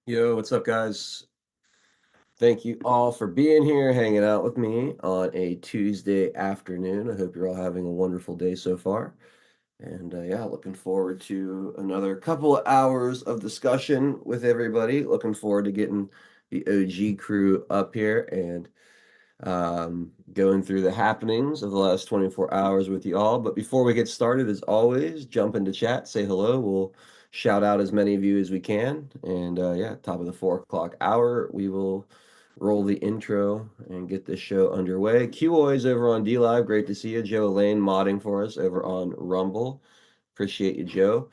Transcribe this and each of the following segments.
Yo, what's up, guys? Thank you all for being here, hanging out with me on a Tuesday afternoon. I hope you're all having a wonderful day so far. And yeah, looking forward to another couple of hours of discussion with everybody. Looking forward to getting the OG crew up here and going through the happenings of the last 24 hours with you all. But before we get started, as always, jump into chat, say hello. We'll shout out as many of you as we can. And yeah, top of the 4 o'clock hour, we will roll the intro and get this show underway. QO's over on D Live. Great to see you. Joe Lane modding for us over on Rumble. Appreciate you, Joe.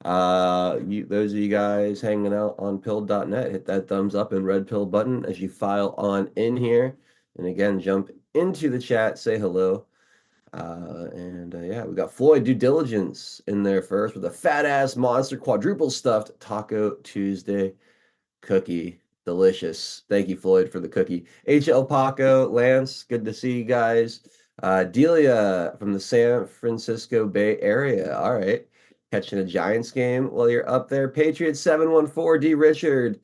Those of you guys hanging out on pill.net, hit that thumbs up and red pill button as you file on in here. And again, jump into the chat, say hello. And yeah, we got Floyd Due Diligence in there first with a fat ass monster quadruple stuffed Taco Tuesday cookie. Delicious. Thank you, Floyd, for the cookie. HL Paco, Lance, good to see you guys. Delia from the San Francisco Bay Area. All right. Catching a Giants game while you're up there. Patriots 714, D Richard.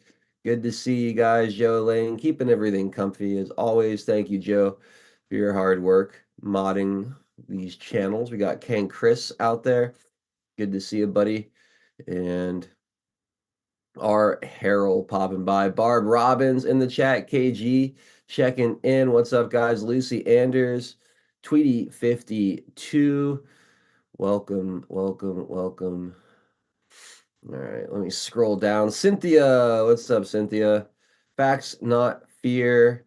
Good to see you guys, Joe Lane. Keeping everything comfy as always. Thank you, Joe, for your hard work modding these channels. We got Ken Chris out there. Good to see you, buddy. And our Harold popping by. Barb Robbins in the chat. KG checking in. What's up, guys? Lucy Anders, Tweety52. Welcome, welcome, welcome. All right, let me scroll down. Cynthia, what's up, Cynthia? Facts, not fear.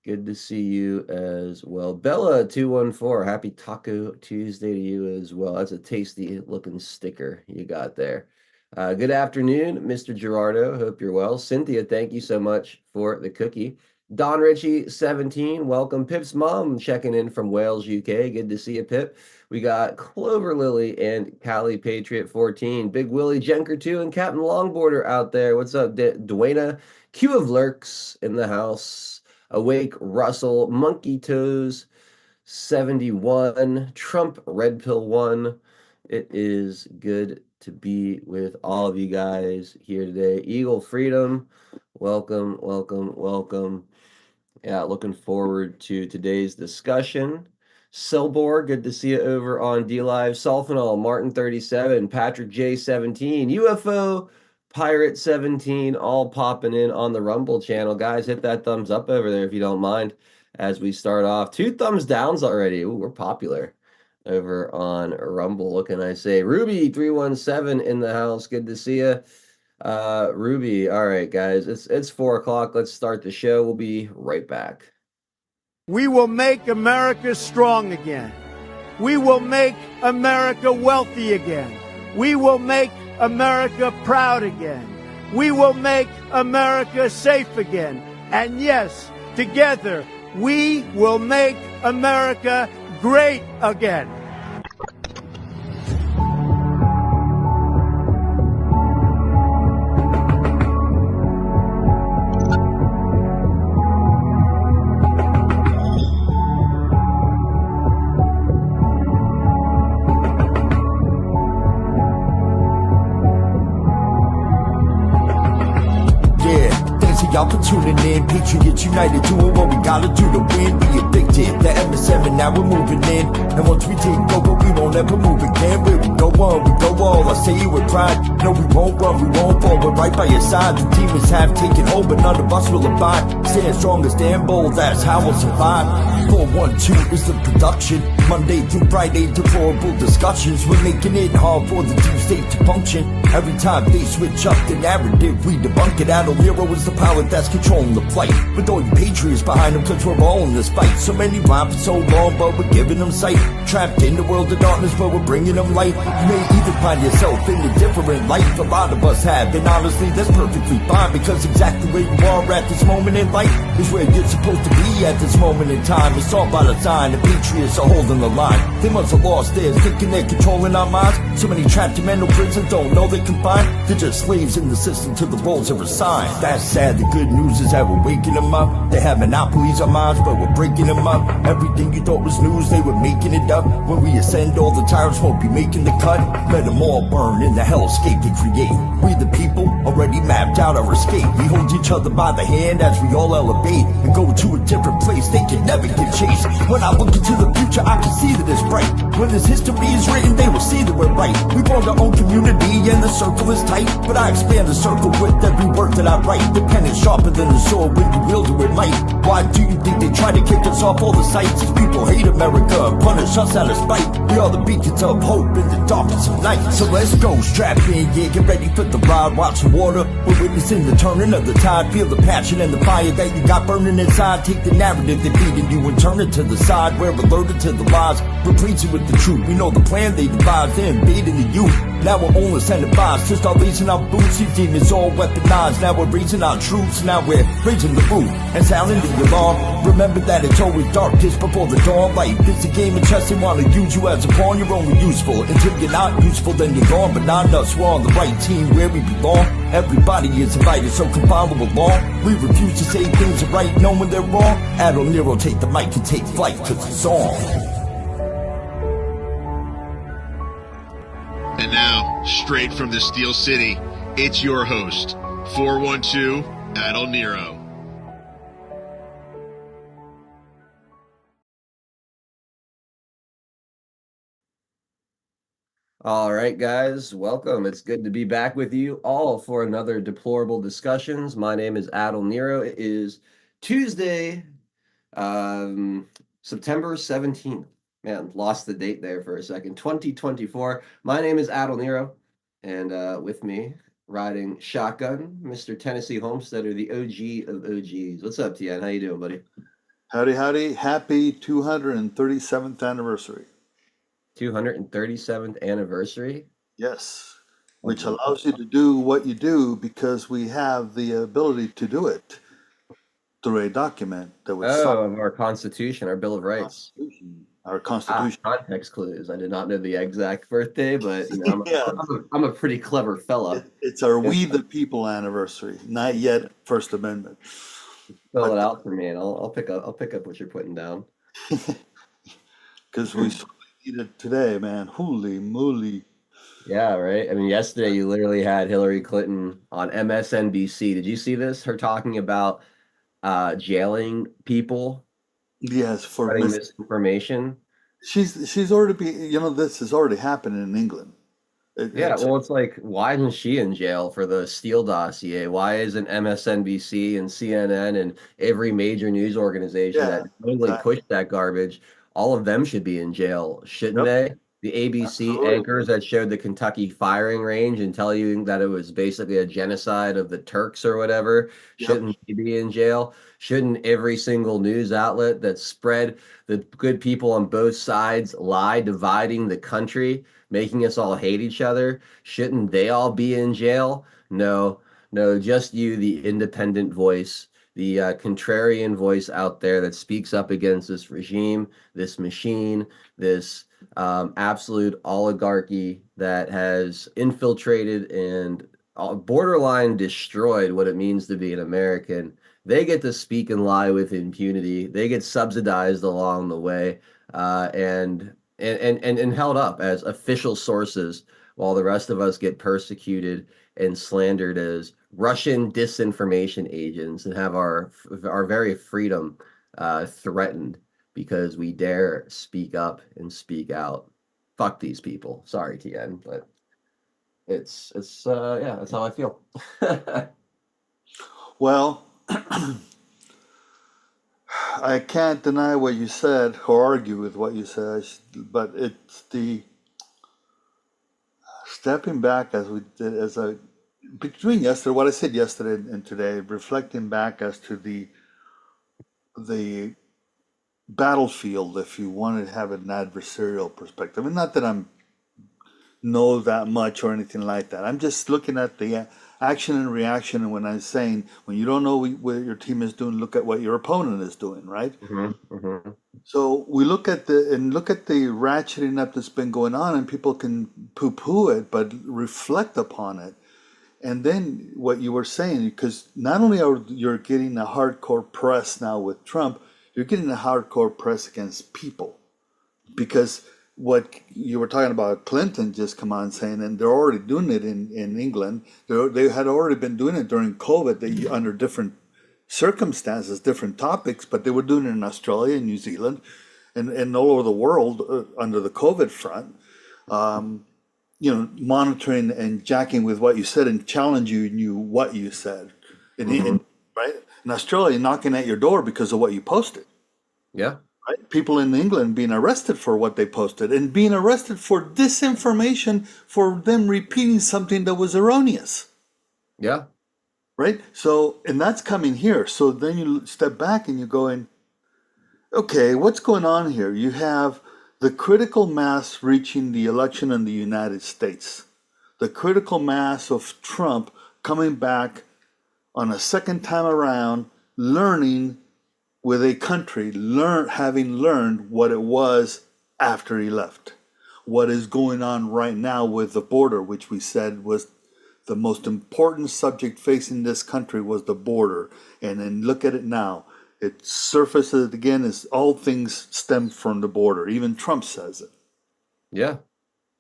Good to see you as well. Bella214, happy Taco Tuesday to you as well. That's a tasty looking sticker you got there. Good afternoon, Mr. Gerardo. Hope you're well. Cynthia, thank you so much for the cookie. Don Ritchie, 17, welcome. Pip's mom checking in from Wales, UK. Good to see you, Pip. We got Clover Lily and Cali Patriot 14. Big Willie Jenker 2 and Captain Longboarder out there. What's up, Dwayna? Q of Lurks in the house. Awake Russell, Monkey Toes 71, Trump Red Pill 1. It is good to be with all of you guys here today. Eagle Freedom, welcome, welcome, welcome. Yeah, looking forward to today's discussion. Silbor, good to see you over on D Live. Sulfanol, Martin 37, Patrick J 17, UFO Pirate 17, all popping in on the Rumble channel. Guys, hit that thumbs up over there if you don't mind as we start off. 2 thumbs downs already. Ooh, we're popular over on Rumble. What can I say? Ruby 317 in the house. Good to see you. Ruby. All right, guys. It's 4 o'clock. Let's start the show. We'll be right back. We will make America strong again. We will make America wealthy again. We will make America proud again. We will make America safe again. And yes, together, we will make America great again. Y'all for tuning in, Patriots United, doing what we gotta do to win. We evicted the MS7, now we're moving in. And once we take over, we won't ever move again. Where we go on, we go all. I say it with pride. No, we won't run, we won't fall. We're right by your side. The demons have taken hold, but none of us will abide. Stand strong, stand bold, that's how we'll survive. 412 is the production. Monday through Friday, deplorable discussions. We're making it hard for the deep state to function. Every time they switch up the narrative, we debunk it. Adult hero is the power that's controlling the fight. With all you patriots behind them, cause we're all in this fight. So many rhyme for so long, but we're giving them sight. Trapped in the world of darkness, but we're bringing them light. You may even find yourself in a different life. A lot of us have, and honestly, that's perfectly fine. Because exactly where you are at this moment in life is where you're supposed to be at this moment in time. It's all by design, the patriots are holding the line. They must have lost theirs, thinking they're controlling our minds. So many trapped in mental prisons don't know they're confined. They're just slaves in the system till the roles are assigned. That's sad. The good news is that we're waking them up. They have monopolies on minds, but we're breaking them up. Everything you thought was news, they were making it up. When we ascend, all the tyrants won't be making the cut. Let them all burn in the hellscape they create. We the people already mapped out our escape. We hold each other by the hand as we all elevate and go to a different place. They can never get chased. When I look into the future, I can see that it's bright. When this history is written, they will see that we're right. We formed our own community and the circle is tight, but I expand the circle with every word that I write. The pen is sharper than the sword when you wield it with might. Why do you think they try to kick us off all the sites? These people hate America, punish us out of spite. We are the beacons of hope in the darkness of night. So let's go, strap in, yeah, get ready for the ride. Watch the water, we're witnessing the turning of the tide. Feel the passion and the fire that you got burning inside. Take the narrative they're feeding you and turn it to the side. We're alerted to the lies, replacing with the truth. We know the plan they devised, they're invading the youth. Now we're only incentivized to start raising our boots. These demons all weaponized. Now we're raising our troops. Now we're raising the roof and sounding the alarm. Remember that it's always darkest before the dawn. Life is a game of chess. They want to use you as a pawn. You're only useful until you're not useful, then you're gone. But not us, we're on the right team where we belong. Everybody is invited, so come follow along. We refuse to say things are right knowing they're wrong. Adol Nero, take the mic and take flight, cause it's on. And now, straight from the Steel City, it's your host, 412 Adol Nero. All right, guys, welcome. It's good to be back with you all for another Deplorable Discussions. My name is Adol Nero. It is Tuesday, September 17th. Man, lost the date there for a second. 2024. My name is Adol Nero, and with me, riding shotgun, Mr. Tennessee Homesteader, the OG of OGs. What's up, Tian? How you doing, buddy? Howdy, howdy. Happy 237th anniversary. 237th anniversary. Yes, which Okay. allows you to do what you do because we have the ability to do it through a document that was Oh, of our Constitution, our Bill of Rights. our Constitution. Context clues. I did not know the exact birthday, but you know, Yeah, I'm a pretty clever fella. it's our Yeah. We the People anniversary, not yet First Amendment. Fill it But out for me, and I'll pick up what you're putting down. because we sorely need it today, man. Holy moly. Yeah, right. I mean, yesterday you literally had Hillary Clinton on MSNBC. Did you see this? Her talking about jailing people, Yes, for spreading misinformation. she's already this has already happened in England. Yeah, It's well, it's like, why isn't she in jail for the Steele dossier? Why isn't MSNBC and CNN and every major news organization yeah, that totally exactly. pushed that garbage, all of them should be in jail, shouldn't Yep, they? The ABC absolutely. anchors that showed the Kentucky firing range and tell you that it was basically a genocide of the Turks or whatever, Yep, shouldn't he be in jail? Shouldn't every single news outlet that spread the good people on both sides lie, dividing the country, making us all hate each other? Shouldn't they all be in jail? No, no, just you, the independent voice, the contrarian voice out there that speaks up against this regime, this machine, this absolute oligarchy that has infiltrated and borderline destroyed what it means to be an American. They get to speak and lie with impunity. They get subsidized along the way, and held up as official sources, while the rest of us get persecuted and slandered as Russian disinformation agents and have our very freedom threatened because we dare speak up and speak out. Fuck these people. Sorry, TN, but it's yeah, that's how I feel. well, I can't deny what you said or argue with what you said, but it's the stepping back as we did, as I between yesterday, what I said yesterday and today, reflecting back as to the battlefield, if you want to have an adversarial perspective, and not that I'm know that much or anything like that. I'm just looking at action and reaction. And when I'm saying, when you don't know what your team is doing, look at what your opponent is doing, right? Mm-hmm. So we look at the ratcheting up that's been going on, and people can poo-poo it, but reflect upon it. And then what you were saying, because not only are you're getting a hardcore press now with Trump, you're getting a hardcore press against people. Because what you were talking about, Clinton just come on saying, and they're already doing it in England. They had already been doing it during COVID, under different circumstances, different topics, but they were doing it in Australia and New Zealand and all over the world under the COVID front. Monitoring and jacking with what you said and challenging you what you said. Mm-hmm. Right? In Australia, knocking at your door because of what you posted. Yeah. Right? People in England being arrested for what they posted and being arrested for disinformation for them repeating something that was erroneous. Yeah. Right? So, and that's coming here. So then you step back and you're going, okay, what's going on here? You have the critical mass reaching the election in the United States, the critical mass of Trump coming back on a second time around, learning with a country, having learned what it was after he left. What is going on right now with the border, which we said was the most important subject facing this country was the border. And then look at it now. It surfaces again as all things stem from the border. Even Trump says it. Yeah.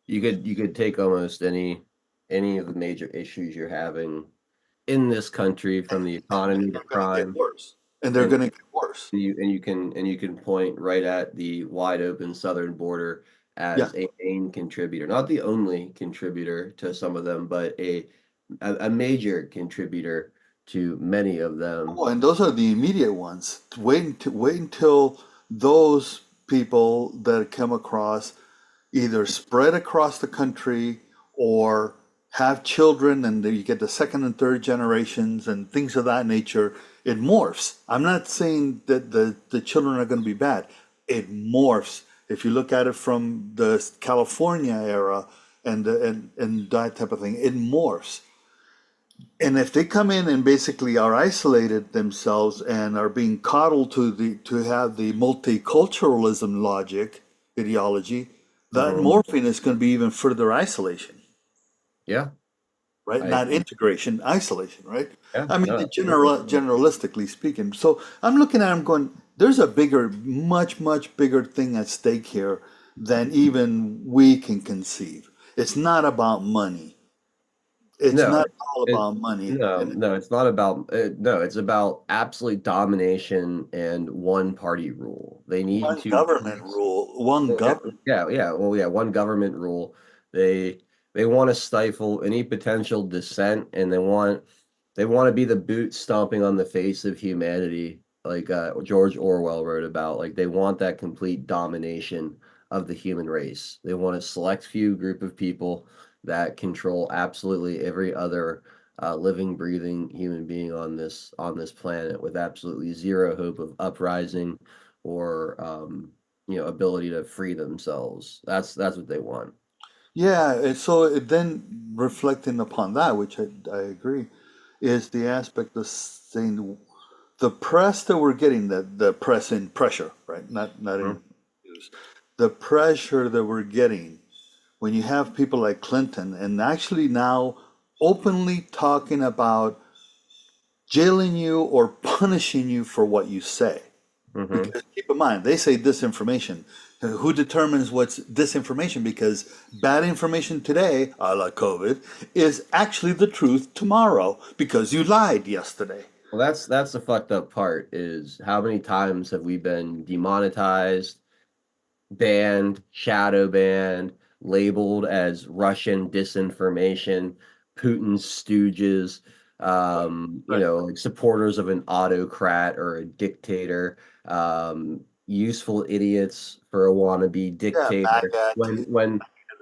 You could take almost any of the major issues you're having in this country, from the And economy to they're going to get crime, worse. And they're and going to get worse. you can point right at the wide open southern border Yeah. as a main contributor, not the only contributor to some of them, but a major contributor to many of them. Oh, and those are the immediate ones. Wait until those people that come across either spread across the country or have children, and you get the second and third generations and things of that nature. It morphs. I'm not saying that the children are going to be bad. It morphs. If you look at it from the California era and that type of thing, it morphs. And if they come in and basically are isolated themselves and are being coddled to have the multiculturalism logic ideology, that Mhm. morphing is going to be even further isolation, Yeah, right? I Not agree. integration, isolation, right? Yeah, I mean, no, absolutely. generalistically speaking. So I'm looking at them going, there's a bigger, much bigger thing at stake here than even we can conceive. It's not about money. It's No, not all it about money. no, And no, it's not about no, it's about absolute domination and one party rule. They need one to government rule, one well, yeah, government. yeah, yeah. Well, yeah, one government rule. They they want to stifle any potential dissent, and they want to be the boot stomping on the face of humanity, like George Orwell wrote about. Like they want that complete domination of the human race. They want a select few group of people that control absolutely every other living, breathing human being on this planet, with absolutely zero hope of uprising or ability to free themselves. That's what they want. Yeah, and so then reflecting upon that, which I agree, is the aspect of saying the press that we're getting, the press in pressure, right? Not Mhm. in news. The pressure that we're getting when you have people like Clinton and actually now openly talking about jailing you or punishing you for what you say. Mhm. Because keep in mind, they say disinformation. Who determines what's disinformation? Because bad information today, a la COVID, is actually the truth tomorrow because you lied yesterday. Well, that's the fucked up part, is how many times have we been demonetized, banned, shadow banned, labeled as Russian disinformation, Putin's stooges, Right. like supporters of an autocrat or a dictator, useful idiots for a wannabe Yeah, dictator. MAGA,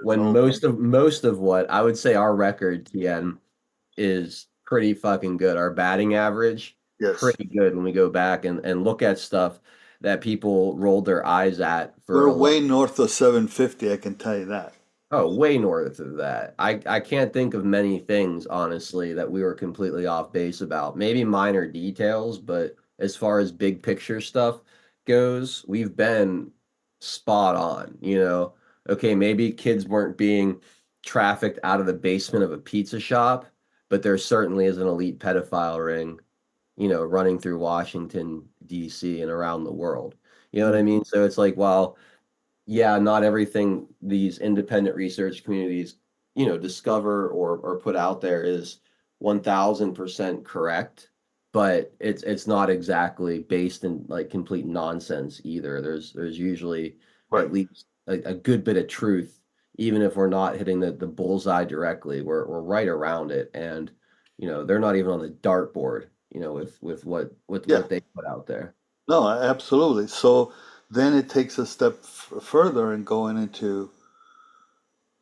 When all that. most of what I would say our record, TN, is pretty fucking good. Our batting average, Yes. pretty good when we go back and look at stuff that people rolled their eyes at for We're a long. way north of 750, I can tell you that. Oh, way north of that. I can't think of many things, honestly, that we were completely off base about. Maybe minor details, but as far as big picture stuff goes, we've been spot on, you know. Okay, maybe kids weren't being trafficked out of the basement of a pizza shop, but there certainly is an elite pedophile ring, you know, running through Washington, D.C. and around the world. You know what I Mm. mean? So it's like, well, yeah, not everything these independent research communities, you know, discover or put out there is 1000% correct, but it's not exactly based in like complete nonsense either. There's usually Right. at least a good bit of truth, even if we're not hitting the bullseye directly. We're right around it, and you know, they're not even on the dartboard, you know, with Yeah. what they put out there. No, absolutely. So then it takes a step further in going into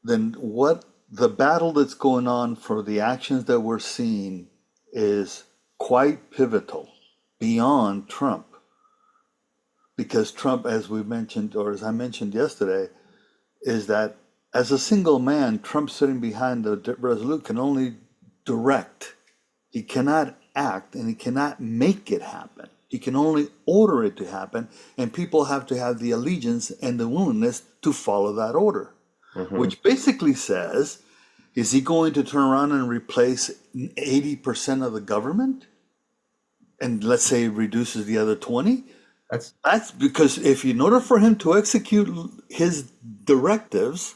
then what the battle that's going on for the actions that we're seeing is quite pivotal beyond Trump. Because Trump, as we mentioned, or as I mentioned yesterday, is that as a single man, Trump sitting behind the Resolute can only direct. He cannot act and he cannot make it happen. He can only order it to happen, and people have to have the allegiance and the willingness to follow that order. Hmm. Which basically says, is he going to turn around and replace 80% of the government? And let's say reduces the other 20? That's That's because if in order for him to execute his directives,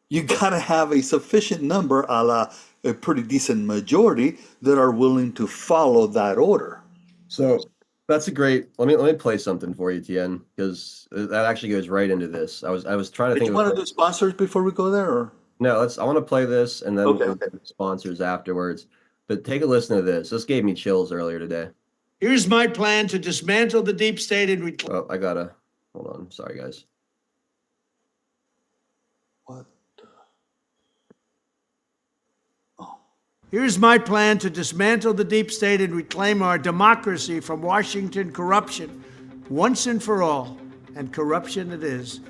you got to have a sufficient number, a la a pretty decent majority, that are willing to follow that order. So that's a great. Let me play something for you, Tien, because that actually goes right into this. I was trying to Did think you of a want to clip. do sponsors before we go there, or No, let's. I want to play this, and then okay, we'll okay. do sponsors afterwards. But take a listen to this. This gave me chills earlier today. Here's my plan to dismantle the deep state and reclaim. Oh, I gotta hold on. Sorry, guys. What? Oh, Here's my plan to dismantle the deep state and reclaim our democracy from Washington corruption once and for all. And corruption it is.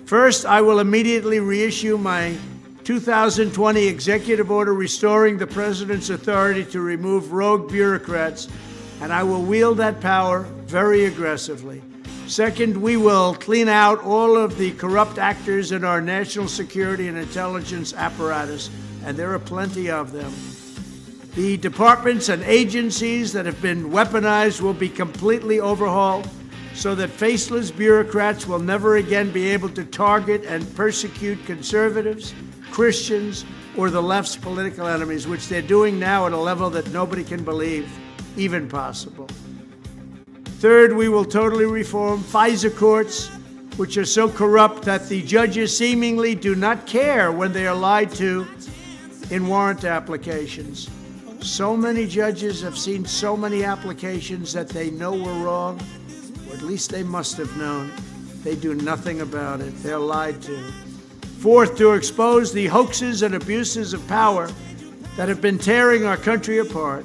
First, I will immediately reissue my 2020 executive order restoring the president's authority to remove rogue bureaucrats, and I will wield that power very aggressively. Second, we will clean out all of the corrupt actors in our national security and intelligence apparatus, and there are plenty of them. The departments and agencies that have been weaponized will be completely overhauled so that faceless bureaucrats will never again be able to target and persecute conservatives, Christians, or the left's political enemies, which they're doing now at a level that nobody can believe even possible. Third, we will totally reform FISA courts, which are so corrupt that the judges seemingly do not care when they are lied to in warrant applications. So many judges have seen so many applications that they know were wrong, or at least they must have known. They do nothing about it. They're lied to. Fourth, to expose the hoaxes and abuses of power that have been tearing our country apart,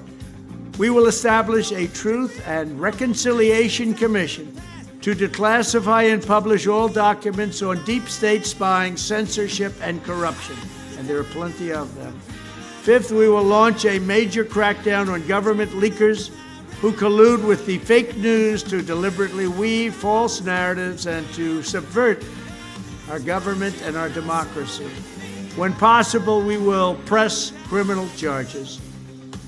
we will establish a Truth and Reconciliation Commission to declassify and publish all documents on deep state spying, censorship, and corruption. And there are plenty of them. Fifth, we will launch a major crackdown on government leakers who collude with the fake news to deliberately weave false narratives and to subvert our government and our democracy. When possible, we will press criminal charges.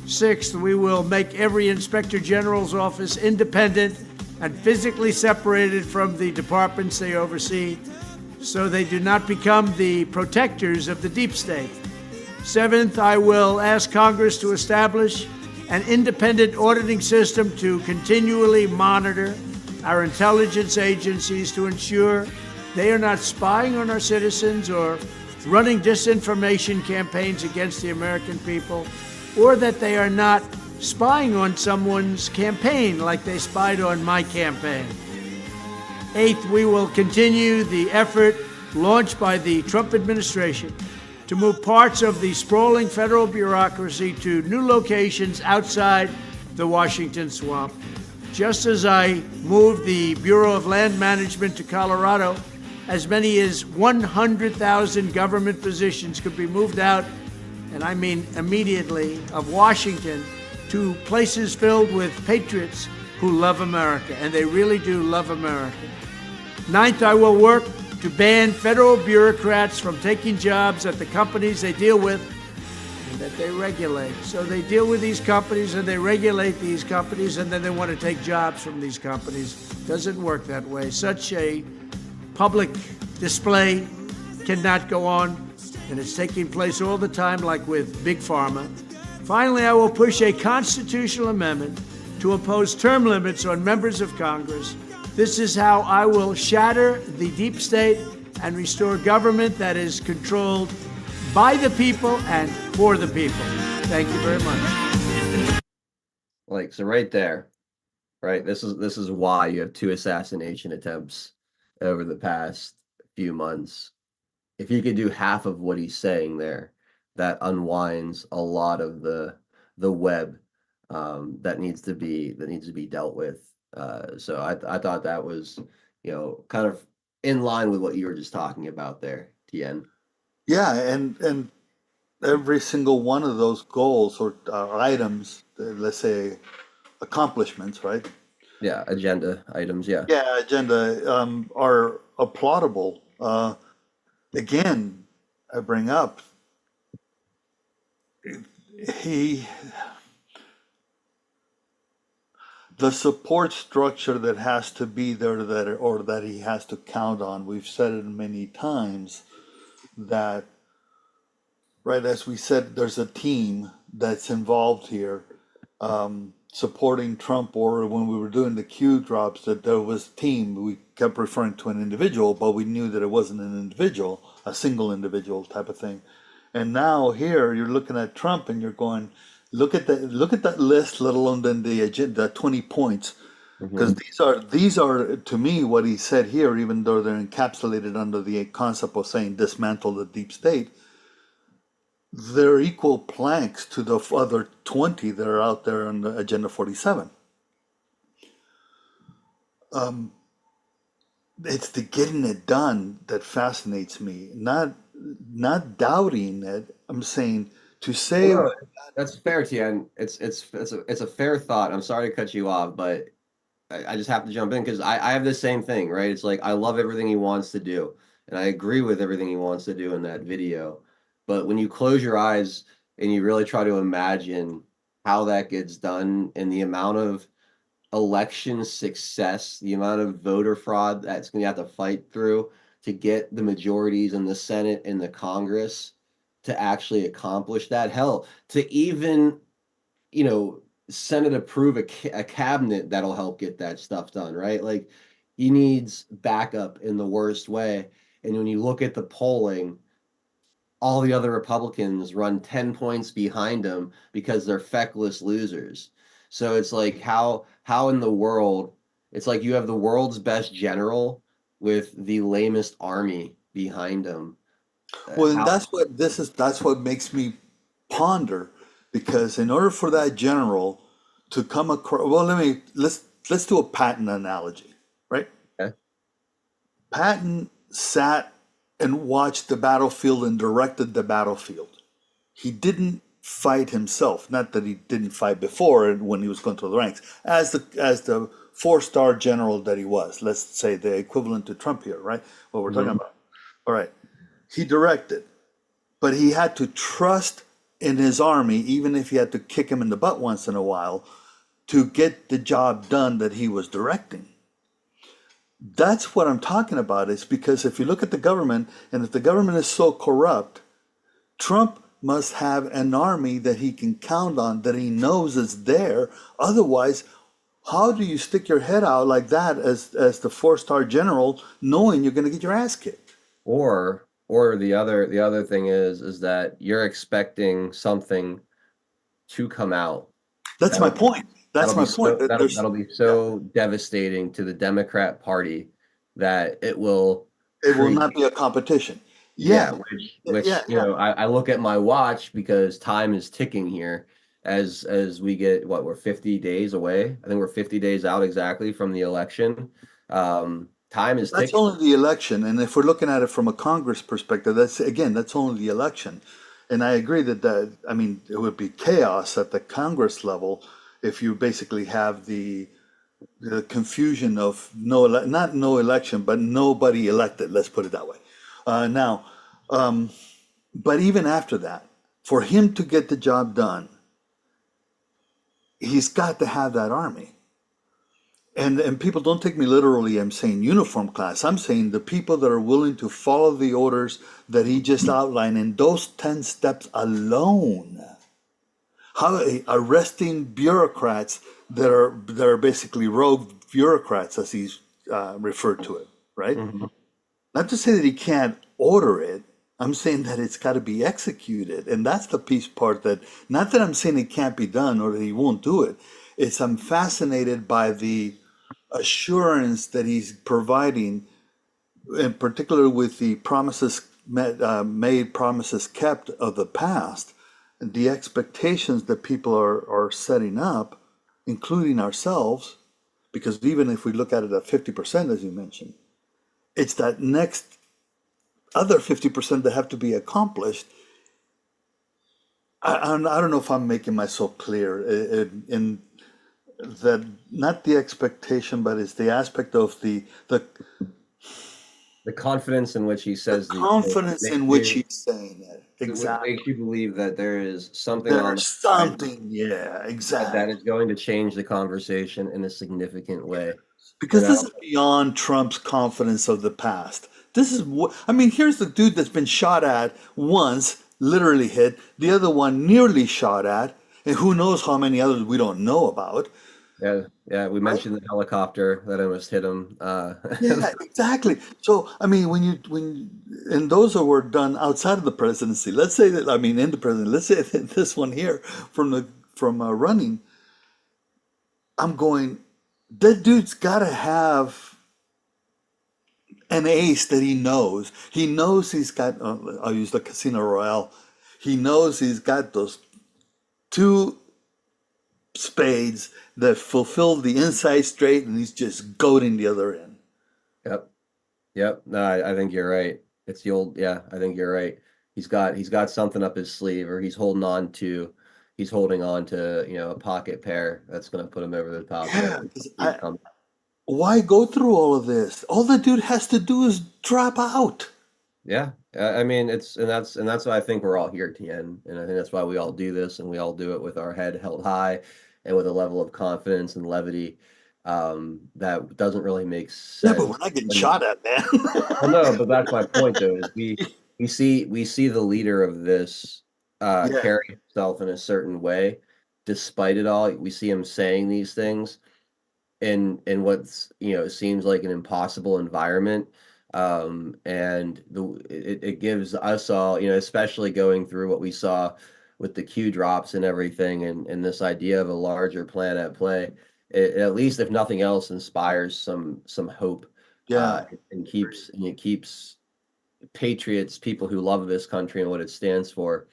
Sixth, we will make every Inspector General's office independent and physically separated from the departments they oversee so they do not become the protectors of the deep state. Seventh, I will ask Congress to establish an independent auditing system to continually monitor our intelligence agencies to ensure they are not spying on our citizens or running disinformation campaigns against the American people, or that they are not spying on someone's campaign like they spied on my campaign. Eighth, we will continue the effort launched by the Trump administration to move parts of the sprawling federal bureaucracy to new locations outside the Washington swamp. Just as I moved the Bureau of Land Management to Colorado as many as 100,000 government positions could be moved out, and I mean immediately, of Washington to places filled with patriots who love America, and they really do love America. Ninth, I will work to ban federal bureaucrats from taking jobs at the companies they deal with and that they regulate. So they deal with these companies and they regulate these companies, and then they want to take jobs from these companies. Doesn't work that way. Such a public display cannot go on, and it's taking place all the time, like with Big Pharma. Finally, I will push a constitutional amendment to impose term limits on members of Congress. This is how I will shatter the deep state and restore government that is controlled by the people and for the people. Thank you very much. Like, so right there, right? This is why you have 2 assassination attempts over the past few months. If he could do half of what he's saying there, that unwinds a lot of the web that needs to be dealt with. So I thought that was, kind of in line with what you were just talking about there, Tien. Yeah, and every single one of those goals or items, let's say accomplishments, right? Yeah, agenda items. Yeah. Yeah, agenda are applaudable. Again, I bring up he the support structure that has to be there that he has to count on. We've said it many times that, right, as we said, there's a team that's involved here supporting Trump, or when we were doing the Q drops, that there was team. We kept referring to an individual, but we knew that it wasn't an individual, a single individual type of thing. And now here you're looking at Trump and you're going, look at that list, let alone then the agenda, 20 points. Because these are to me what he said here, even though they're encapsulated under the concept of saying dismantle the deep state, they're equal planks to the other 20 that are out there on the Agenda 47. It's the getting it done that fascinates me, not doubting it. I'm saying to say No, that's fair, Tien. It's a fair thought. I'm sorry to cut you off, but I just have to jump in because I have the same thing, right? It's like I love everything he wants to do, and I agree with everything he wants to do in that video. But when you close your eyes and you really try to imagine how that gets done and the amount of election success, the amount of voter fraud that's going to have to fight through to get the majorities in the Senate and the Congress to actually accomplish that, hell, to even, Senate approve a cabinet that'll help get that stuff done, right? Like he needs backup in the worst way. And when you look at the polling, all the other Republicans run 10 points behind him because they're feckless losers. So it's like how in the world, it's like you have the world's best general with the lamest army behind him. well, and How that's what makes me ponder, because in order for that general to come across, well, let's do a Patton analogy, right? okay. Patton sat and watched the battlefield and directed the battlefield. He didn't fight himself. Not that he didn't fight before when he was going through the ranks. As the 4-star general that he was, let's say the equivalent to Trump here, right? What we're talking about. All right. He directed, but he had to trust in his army, even if he had to kick him in the butt once in a while, to get the job done that he was directing. That's what I'm talking about. Is because if you look at the government, and if the government is so corrupt, Trump must have an army that he can count on, that he knows is there. Otherwise, how do you stick your head out like that as the 4-star general, knowing you're going to get your ass kicked? Or the other thing is that you're expecting something to come out. That's my point. That's my point. That'll be so devastating to the Democrat Party that it will not be a competition. Yeah, which I look at my watch because time is ticking here as we get we're 50 days away. I think we're 50 days out exactly from the election. time is That's ticking. only the election, and if we're looking at it from a Congress perspective, that's only the election. And I agree that I mean it would be chaos at the Congress level if you basically have the confusion of not no election, but nobody elected. Let's put it that way. Now, but even after that, for him to get the job done, he's got to have that army. And people don't take me literally. I'm saying uniform class. I'm saying the people that are willing to follow the orders that he just outlined in those 10 steps alone. How arresting bureaucrats that are basically rogue bureaucrats, as he's referred to it, right? Hmm. Not to say that he can't order it. I'm saying that it's got to be executed, and that's the piece part that. Not that I'm saying it can't be done or that he won't do it. It's I'm fascinated by the assurance that he's providing, in particular with the promises made, promises kept of the past, and the expectations that people are setting up, including ourselves, because even if we look at it at 50%, as you mentioned, it's that next other 50% that have to be accomplished. I don't know if I'm making myself clear in that not the expectation, but it's the aspect of The confidence in which he the says these things confidence in which he's saying it. makes Exactly. you believe that there is something on There's the horizon, something, yeah, that exactly. is going to change the conversation in a significant way. You Because know? this is beyond Trump's confidence of the past. This is what I mean. Here's the dude that's been shot at once, literally hit. The other one nearly shot at, and who knows how many others we don't know about. Yeah, yeah. We Right? mentioned the helicopter that almost hit him. Yeah, exactly. So I mean, and those are were done outside of the presidency. Let's say that I mean in the presidency. Let's say that this one here from running. I'm going. That dude's got to have an ace that he knows. He knows he's got. I'll use the Casino Royale. He knows he's got those two spades that fulfill the inside straight, and he's just goading the other end. Yep, yep. No, I think you're right. It's the old, yeah. I think you're right. He's got something up his sleeve, or he's holding on to, a pocket pair that's going to put him over the top Yeah, whenever 'cause he's coming. why go through all of this? All the dude has to do is drop out. Yeah, I mean, and that's why I think we're all here, TN, and I think that's why we all do this, and we all do it with our head held high, and with a level of confidence and levity that doesn't really make Yeah, but sense. we're not getting When, shot at, man. well, no, but that's my point, though, is we see the leader of this Yeah, carry himself in a certain way, despite it all. We see him saying these things in what's seems like an impossible environment, and it gives us all, especially going through what we saw with the Q drops and everything, and this idea of a larger plan at play. At least, if nothing else, inspires some hope, yeah, and it keeps patriots, people who love this country and what it stands for,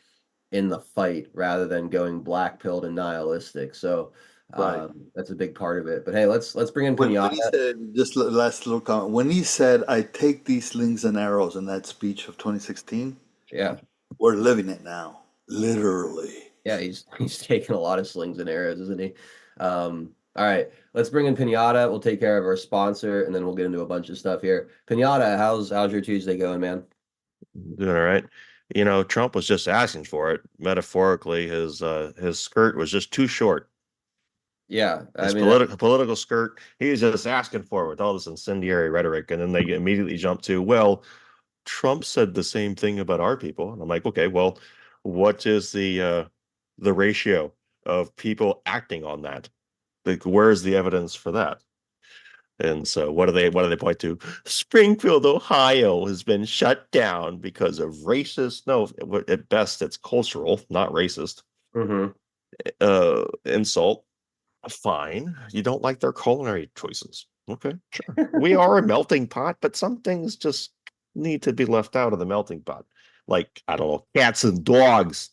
in the fight, rather than going black pilled and nihilistic. So right. that's a big part of it. But hey, let's bring in When he Pinata. said, just last little comment, when he said, I take these slings and arrows in that speech of 2016, Yeah, we're living it now. Literally. yeah, he's taking a lot of slings and arrows, isn't he? All right, let's bring in Pinata. We'll take care of our sponsor, and then we'll get into a bunch of stuff here. Pinata, how's your Tuesday going, man? Doing all right. Trump was just asking for it. Metaphorically, his skirt was just too short. Yeah, I His mean, that, political skirt, he was just asking for it with all this incendiary rhetoric, and then they immediately jump to, well, Trump said the same thing about our people, and I'm like, okay, well, what is the ratio of people acting on that? Like, where's the evidence for that? And so what do they point to? Springfield, Ohio has been shut down because of racist. No, at best it's cultural, not racist. mhm. Insult. Fine. You don't like their culinary choices. Okay, sure. We are a melting pot, but some things just need to be left out of the melting pot. Like, I don't know, cats and dogs.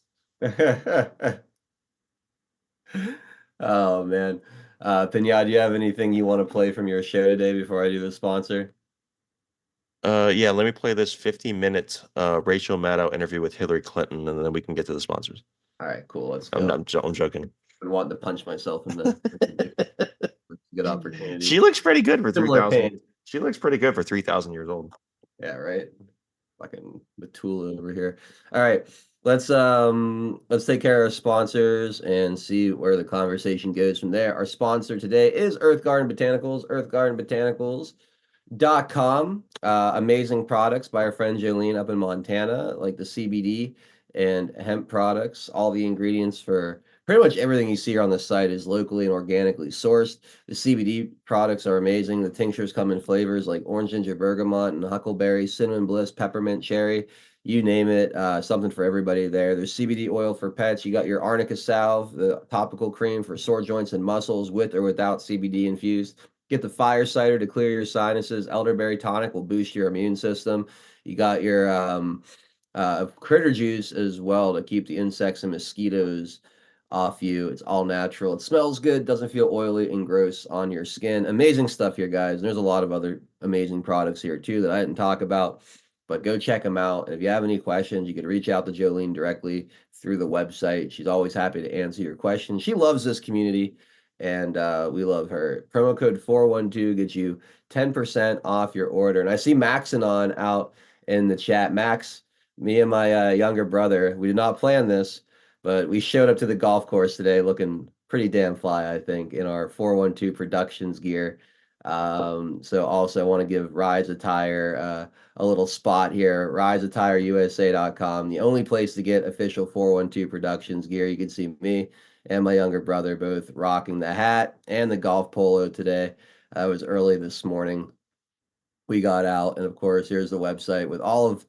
Oh man, Pinata, do you have anything you want to play from your show today before I do the sponsor? Yeah, let me play this 50-minute Rachel Maddow interview with Hillary Clinton, and then we can get to the sponsors. All right, cool. Let's I'm, go. I'm joking. I've been wanting to punch myself in the good opportunity. She looks pretty good for Similar 3,000. pain. She looks pretty good for 3,000 years old. Yeah, right. Fucking Batula over here. All right. Let's take care of our sponsors and see where the conversation goes from there. Our sponsor today is Earth Garden Botanicals. earthgardenbotanicals.com. Amazing products by our friend Jolene up in Montana, like the CBD and hemp products. All the ingredients for pretty much everything you see on the site is locally and organically sourced. The CBD products are amazing. The tinctures come in flavors like orange ginger bergamot and huckleberry, cinnamon bliss, peppermint cherry. You name it, something for everybody there. There's CBD oil for pets. You got your arnica salve, the topical cream for sore joints and muscles with or without CBD infused. Get the fire cider to clear your sinuses. Elderberry tonic will boost your immune system. You got your critter juice as well to keep the insects and mosquitoes off you. It's all natural. It smells good, doesn't feel oily and gross on your skin. Amazing stuff here, guys. There's a lot of other amazing products here too that I didn't talk about, but go check them out. And if you have any questions, you can reach out to Jolene directly through the website. She's always happy to answer your questions. She loves this community, and we love her. Promo code 412 gets you 10% off your order. And I see Maxanon out in the chat. Max, me and my younger brother, we did not plan this, but we showed up to the golf course today looking pretty damn fly, I think, in our 412 Productions gear. So also I want to give Rise Attire a little spot here. RiseAttireUSA.com, the only place to get official 412 Productions gear. You can see me and my younger brother both rocking the hat and the golf polo today. It was early this morning. We got out, and of course, here's the website with all of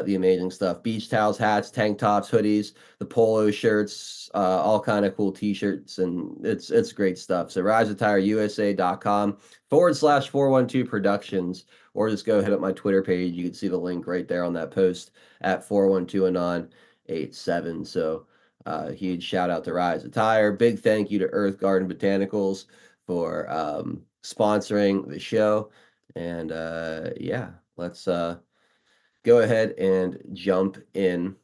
the amazing stuff: beach towels, hats, tank tops, hoodies, the polo shirts, all kind of cool t-shirts, and it's great stuff. So RiseAttireUSA.com /412 Productions, or just go hit up my Twitter page. You can see the link right there on that post at 412anon87. So huge shout out to Rise Attire. Big thank you to Earth Garden Botanicals for sponsoring the show. And yeah, let's go ahead and jump in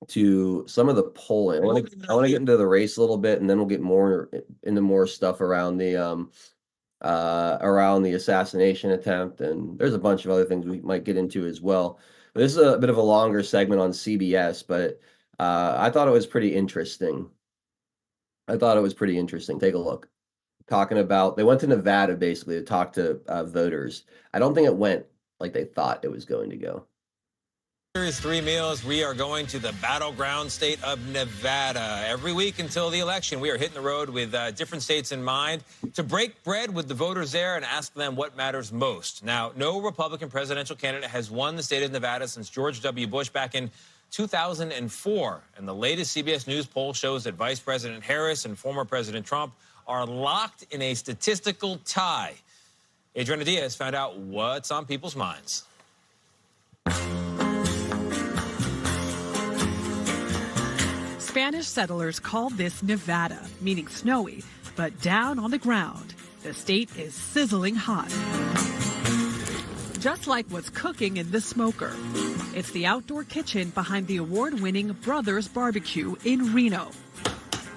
to some of the polling. I want to get into the race a little bit, and then we'll get more into more stuff around the assassination attempt, and there's a bunch of other things we might get into as well. But this is a bit of a longer segment on CBS, but I thought it was pretty interesting. Take a look. Talking about, they went to Nevada basically to talk to voters. I don't think it went like they thought it was going to go. Here's 3 meals. We are going to the battleground state of Nevada. Every week until the election, we are hitting the road with different states in mind to break bread with the voters there and ask them what matters most. Now, no Republican presidential candidate has won the state of Nevada since George W. Bush back in 2004. And the latest CBS News poll shows that Vice President Harris and former President Trump are locked in a statistical tie. Adriana Diaz found out what's on people's minds. Spanish settlers called this Nevada, meaning snowy, but down on the ground, the state is sizzling hot. Just like what's cooking in the smoker. It's the outdoor kitchen behind the award-winning Brothers Barbecue in Reno,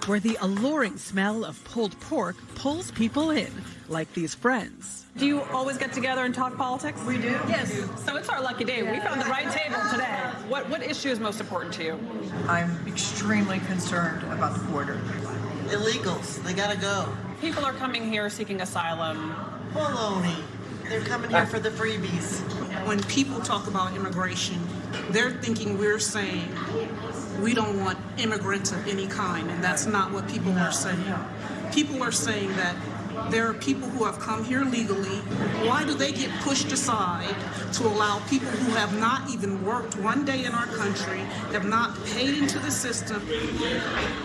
where the alluring smell of pulled pork pulls people in, like these friends. Do you always get together and talk politics? We do. Yes. So it's our lucky day. We found the right table today. What issue is most important to you? I'm extremely concerned about the border. Illegals, they gotta go. People are coming here seeking asylum. Baloney. They're coming here for the freebies. When people talk about immigration, they're thinking we're saying we don't want immigrants of any kind, and that's not what people are saying. People are saying that there are people who have come here legally. Why do they get pushed aside to allow people who have not even worked one day in our country, have not paid into the system?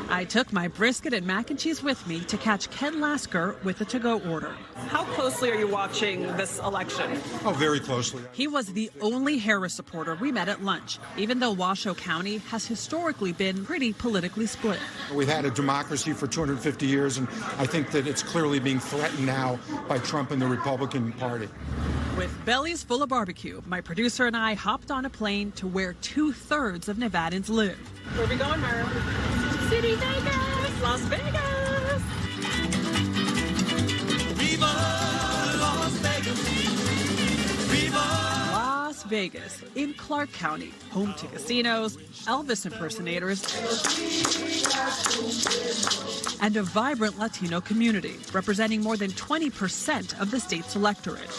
I took my brisket and mac and cheese with me to catch Ken Lasker with the to-go order. How closely are you watching this election? Oh, very closely. He was the only Harris supporter we met at lunch, even though Washoe County has historically been pretty politically split. We've had a democracy for 250 years, and I think that it's clearly being threatened now by Trump and the Republican Party. With bellies full of barbecue, my producer and I hopped on a plane to where 2/3 of Nevadans live. Where are we going, Myra? City Vegas! Las Vegas! Viva Las Vegas. Viva. Las Vegas, in Clark County, home to casinos, Elvis impersonators, and a vibrant Latino community representing more than 20% of the state's electorate.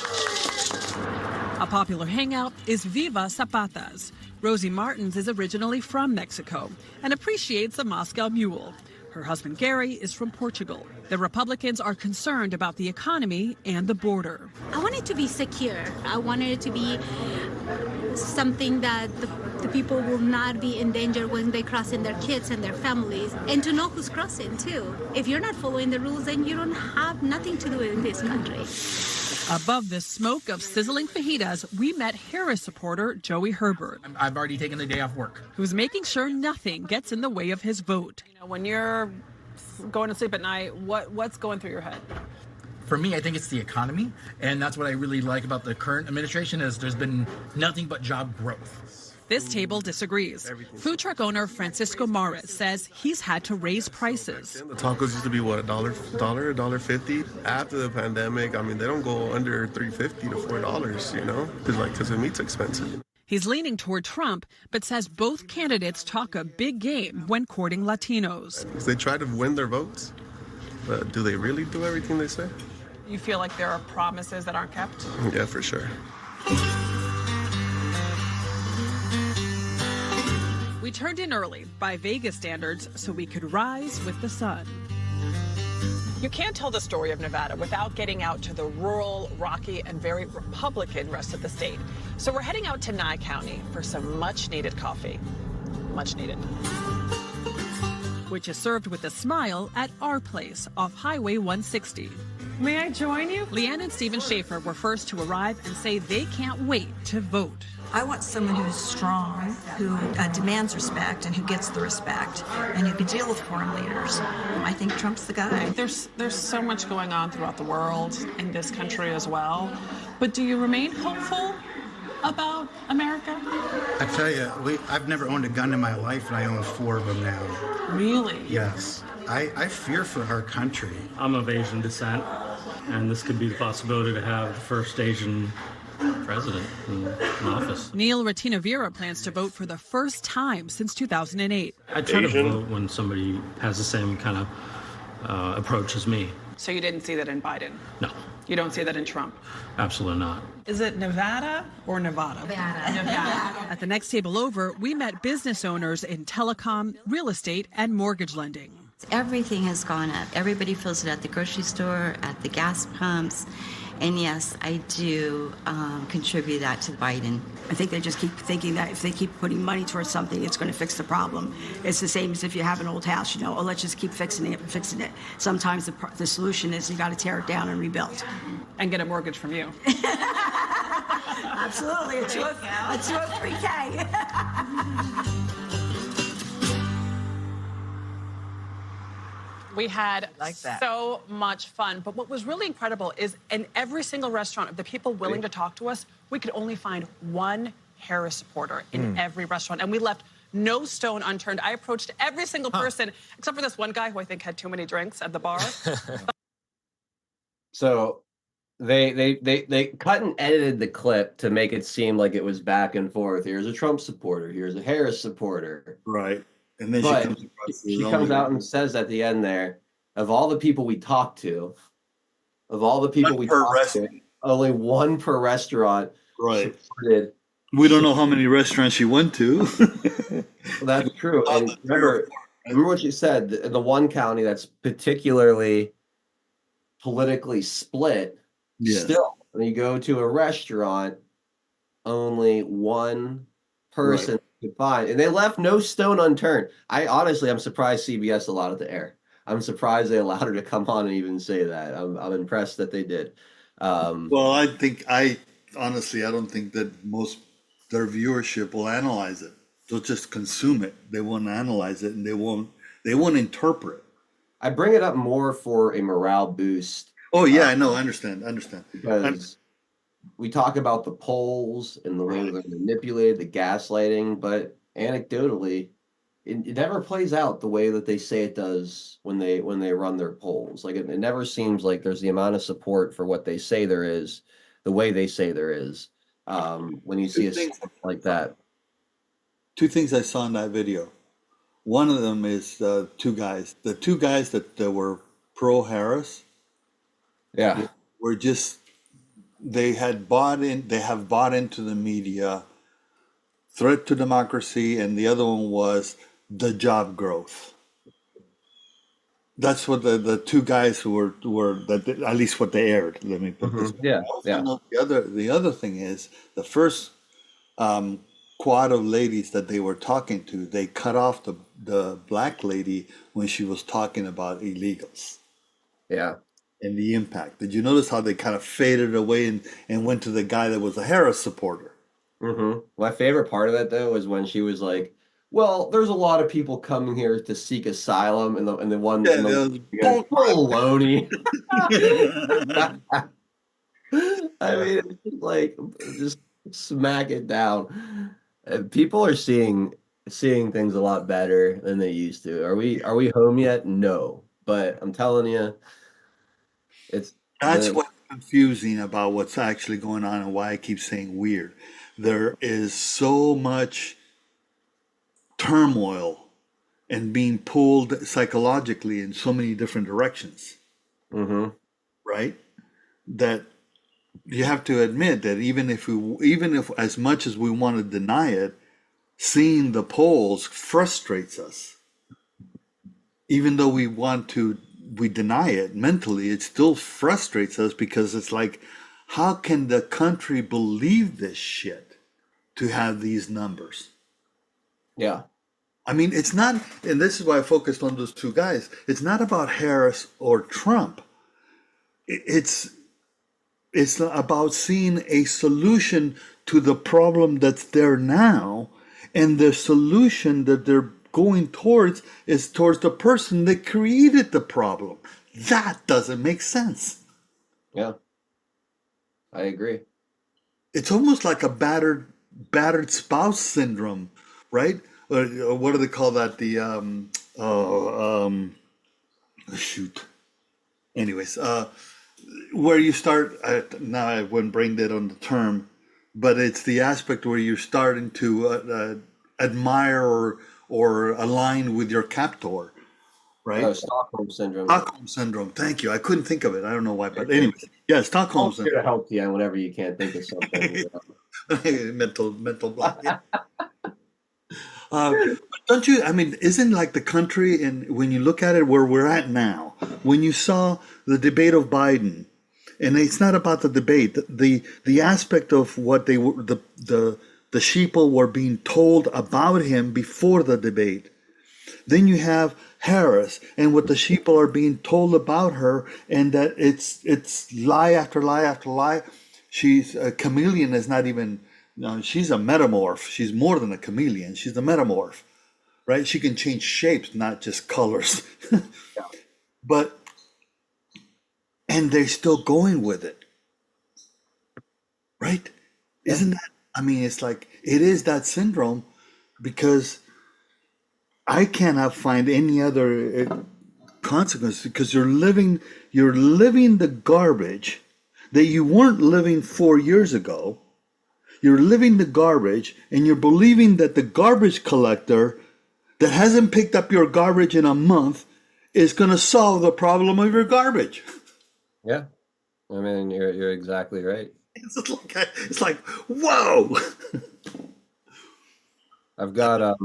A popular hangout is Viva Zapatas. Rosie Martins is originally from Mexico and appreciates the Moscow Mule. Her husband Gary is from Portugal. The Republicans are concerned about the economy and the border. I want it to be secure. I want it to be something that the people will not be in danger when they cross in their kids and their families, and to know who's crossing too. If you're not following the rules, then you don't have nothing to do in this country. Above the smoke of sizzling fajitas, we met Harris supporter Joey Herbert. I've already taken the day off work. Who's making sure nothing gets in the way of his vote. You know, when you're going to sleep at night, what's going through your head? For me, I think it's the economy, and that's what I really like about the current administration is there's been nothing but job growth. This table disagrees. Food truck owner Francisco Mares says he's had to raise prices. The tacos used to be what, $1.50. After the pandemic, I mean, they don't go under $3.50 to $4, you know, because the meat's expensive. He's leaning toward Trump, but says both candidates talk a big game when courting Latinos. They try to win their votes, but do they really do everything they say? You feel like there are promises that aren't kept? Yeah, for sure. We turned in early by Vegas standards so we could rise with the sun. You can't tell the story of Nevada without getting out to the rural, rocky, and very Republican rest of the state. So we're heading out to Nye County for some much-needed coffee. Much needed. Which is served with a smile at our place off Highway 160. May I join you? Leanne and Stephen Schaefer were first to arrive and say they can't wait to vote. I want someone who's strong, who demands respect and who gets the respect, and who can deal with foreign leaders. I think Trump's the guy. There's so much going on throughout the world, in this country as well. But do you remain hopeful about America? I tell you, I've never owned a gun in my life, and I own 4 of them now. Really? Yes. I fear for our country. I'm of Asian descent, and this could be the possibility to have the first Asian president in office. Neil Ratinavira plans to vote for the first time since 2008. I try to vote when somebody has the same kind of approach as me. So you didn't see that in Biden? No. You don't see that in Trump? Absolutely not. Is it Nevada or Nevada? Nevada. At the next table over, we met business owners in telecom, real estate, and mortgage lending. Everything has gone up. Everybody feels it at the grocery store, at the gas pumps. And yes, I do contribute that to Biden. I think they just keep thinking that if they keep putting money towards something, it's going to fix the problem. It's the same as if you have an old house, you know, oh, let's just keep fixing it and fixing it. Sometimes the solution is you got to tear it down and rebuild. And get a mortgage from you. Absolutely, a 203K. We had so much fun. But what was really incredible is in every single restaurant of the people willing to talk to us, we could only find one Harris supporter in every restaurant. And we left no stone unturned. I approached every single person, except for this one guy who I think had too many drinks at the bar. So they cut and edited the clip to make it seem like it was back and forth. Here's a Trump supporter. Here's a Harris supporter. Right. And then she comes out and says at the end there, of all the people we talked to, only one per restaurant. Right. Supported. We don't know how many restaurants she went to. Well, that's true. And remember what you said, the one county that's particularly politically split, still, when you go to a restaurant, only one person could find. And they left no stone unturned. I'm surprised CBS allowed it to air. I'm surprised they allowed her to come on and even say that. I'm impressed that they did. Well, I don't think that their viewership will analyze it. They'll just consume it. They won't analyze it, and they won't interpret. I bring it up more for a morale boost. Oh yeah, I know. I understand. Because we talk about the polls and the way they're manipulated, the gaslighting, but anecdotally, it never plays out the way that they say it does when they run their polls. Like it never seems like there's the amount of support for what they say there is, the way they say there is. When you see Two a things, stat like that. two things I saw in that video. One of them is the two guys that were pro Harris Yeah. were just they have bought into the media, threat to democracy, and the other one was the job growth. That's what the two guys who were that at least what they aired. Let me put this. Yeah, I also yeah. know the other thing is the first quad of ladies that they were talking to, they cut off the black lady when she was talking about illegals. Yeah. And the impact. Did you notice how they kind of faded away and went to the guy that was a Harris supporter? My favorite part of that though was when she was like, "Well, there's a lot of people coming here to seek asylum," and the one Yeah, and the baloney. I mean, it's just like just smack it down. People are seeing things a lot better than they used to. Are we home yet? No, but I'm telling you, it's That's the what's confusing about what's actually going on and why I keep saying weird. There is so much turmoil and being pulled psychologically in so many different directions, right? That you have to admit that even if as much as we want to deny it, seeing the polls frustrates us. Even though we deny it mentally, it still frustrates us because it's like, how can the country believe this shit to have these numbers? Yeah. I mean, it's not, and this is why I focused on those two guys. It's not about Harris or Trump. It's about seeing a solution to the problem that's there now, and the solution that they're going towards is towards the person that created the problem. That doesn't make sense. Yeah, I agree. It's almost like a battered spouse syndrome, right? Or what do they call that? Shoot. Anyways, where you start, now I wouldn't bring that on the term, but it's the aspect where you're starting to admire or align with your captor, right? Oh, Stockholm syndrome. Stockholm syndrome. Thank you. I couldn't think of it. I don't know why, but anyways, yeah, Stockholm I'm here syndrome. to help you whenever you can't think of something. mental block. Yeah. Don't you? I mean, isn't like the country, and when you look at it where we're at now, when you saw the debate of Biden, and it's not about the debate, the aspect of what they were, the sheeple were being told about him before the debate. Then you have Harris and what the sheeple are being told about her, and that it's lie after lie after lie. She's a chameleon. Is not even. No, she's a metamorph. She's more than a chameleon. She's a metamorph, right? She can change shapes, not just colors. But and they're still going with it, right? Isn't that? I mean, it's like it is that syndrome because I cannot find any other consequence because you're living the garbage that you weren't living 4 years ago. You're living the garbage and you're believing that the garbage collector that hasn't picked up your garbage in a month is going to solve the problem of your garbage. Yeah. I mean, you're exactly right. It's like whoa. I've got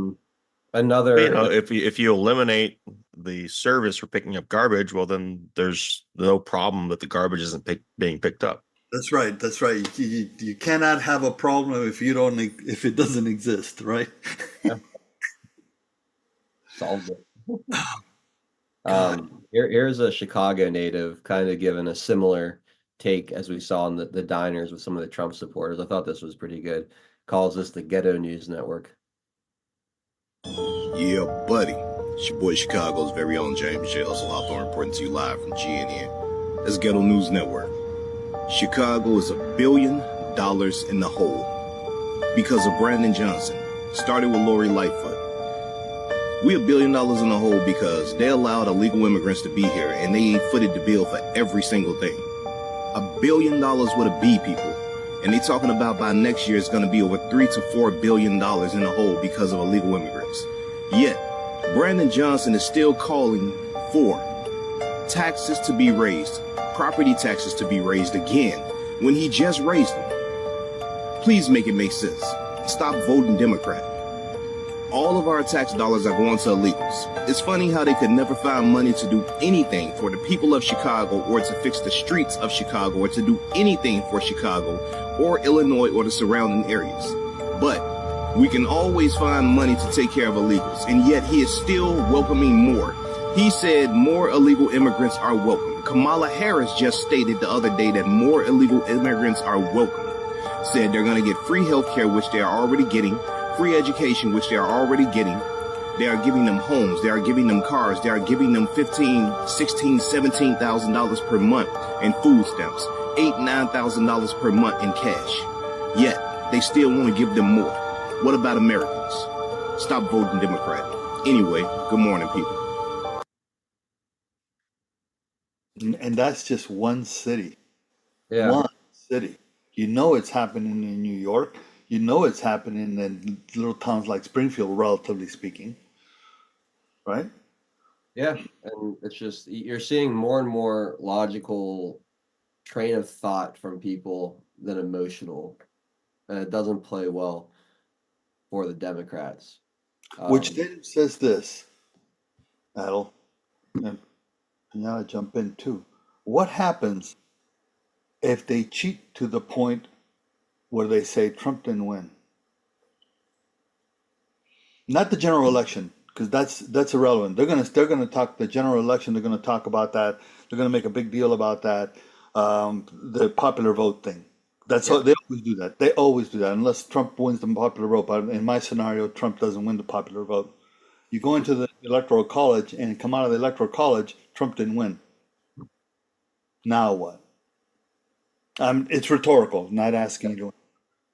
another. You know, if you eliminate the service for picking up garbage, well, then there's no problem that the garbage isn't being picked up. That's right. That's right. You cannot have a problem if it doesn't exist, right? Yeah. Solved it. Here's a Chicago native kind of giving a similar take as we saw in the diners with some of the Trump supporters. I thought this was pretty good. Calls this the Ghetto News Network. Yeah, buddy. It's your boy Chicago's very own James J. Hustle Hawthorne reporting to you live from GNN. That's Ghetto News Network. Chicago is $1 billion in the hole because of Brandon Johnson. Started with Lori Lightfoot. We $1 billion in the hole because they allowed illegal immigrants to be here and they footed the bill for every single thing. $1 billion with a B, people. And they talking about by next year it's going to be over $3 to $4 billion in the hole because of illegal immigrants. Yet, Brandon Johnson is still calling for taxes to be raised, property taxes to be raised again, when he just raised them. Please make it make sense. Stop voting Democrat. All of our tax dollars are going to illegals. It's funny how they could never find money to do anything for the people of Chicago or to fix the streets of Chicago or to do anything for Chicago or Illinois or the surrounding areas. But we can always find money to take care of illegals, and yet he is still welcoming more. He said more illegal immigrants are welcome. Kamala Harris just stated the other day that more illegal immigrants are welcome. Said they're going to get free health care, which they are already getting, free education, which they are already getting. They are giving them homes. They are giving them cars. They are giving them $15,000, $16,000, $17,000 per month in food stamps, $8,000, $9,000 per month in cash. Yet they still want to give them more. What about Americans? Stop voting Democrat. Anyway, good morning, people. And that's just one city. Yeah. One city. You know it's happening in New York. You know it's happening in little towns like Springfield, relatively speaking. Right? Yeah. And it's just, you're seeing more and more logical train of thought from people than emotional. And it doesn't play well for the Democrats. Which then says this, Adel, and now I jump in too. What happens if they cheat to the point where they say Trump didn't win? Not the general election, because that's irrelevant. They're gonna talk the general election. They're gonna talk about that. They're gonna make a big deal about that. The popular vote thing. That's how they always do that. They always do that unless Trump wins the popular vote. But in my scenario, Trump doesn't win the popular vote. You go into the electoral college and come out of the electoral college, Trump didn't win. Now what? It's rhetorical, not asking you